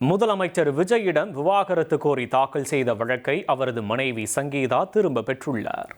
முதலமைச்சர் விஜயிடம் விவாகரத்து கோரி தாக்கல் செய்த வழக்கை அவரது மனைவி சங்கீதா திரும்ப பெற்றுள்ளார்.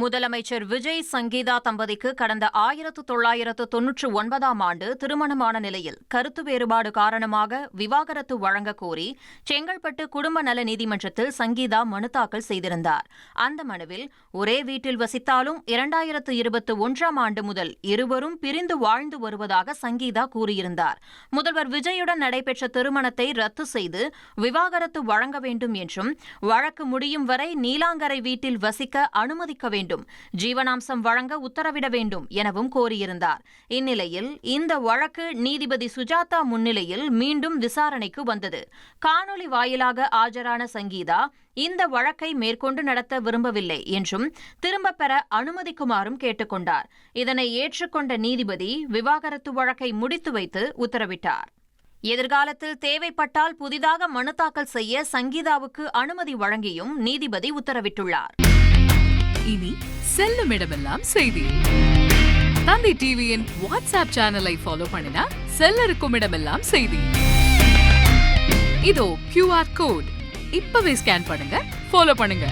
முதலமைச்சர் விஜய் சங்கீதா தம்பதிக்கு கடந்த 1999ஆம் ஆண்டு திருமணமான நிலையில் கருத்து வேறுபாடு காரணமாக விவாகரத்து வழங்க கோரி செங்கல்பட்டு குடும்ப நல நீதிமன்றத்தில் சங்கீதா மனு தாக்கல் செய்திருந்தார். அந்த மனுவில் ஒரே வீட்டில் வசித்தாலும் 2021ஆம் ஆண்டு முதல் இருவரும் பிரிந்து வாழ்ந்து வருவதாக சங்கீதா கூறியிருந்தார். முதல்வர் விஜயுடன் நடைபெற்ற திருமணத்தை ரத்து செய்து விவாகரத்து வழங்க வேண்டும் என்றும் வழக்கு முடியும் வரை நீலாங்கரை வீட்டில் வசிக்க அனுமதிக்க வேண்டும், ஜீவனாம்சம் வழங்க உத்தரவிட வேண்டும் எனவும் கோரியிருந்தார். இந்நிலையில் இந்த வழக்கு நீதிபதி சுஜாதா முன்னிலையில் மீண்டும் விசாரணைக்கு வந்தது. காணொலி வாயிலாக ஆஜரான சங்கீதா இந்த வழக்கை மேற்கொண்டு நடத்த விரும்பவில்லை என்றும் திரும்பப் பெற அனுமதிக்குமாறும் கேட்டுக் கொண்டார். இதனை ஏற்றுக்கொண்ட நீதிபதி விவாகரத்து வழக்கை முடித்து வைத்து உத்தரவிட்டார். எதிர்காலத்தில் தேவைப்பட்டால் புதிதாக மனு தாக்கல் செய்ய சங்கீதாவுக்கு அனுமதி வழங்கியும் நீதிபதி உத்தரவிட்டுள்ளார். இனி செல்லும் இடமெல்லாம் செய்தி. தந்தி டிவியின் வாட்ஸ்அப் சேனலை ஃபாலோ பண்ணினா செல்ல இருக்கும் இடமெல்லாம் செய்தி. இதோ QR கோட் இப்பவே ஸ்கேன் பண்ணுங்க, ஃபாலோ பண்ணுங்க.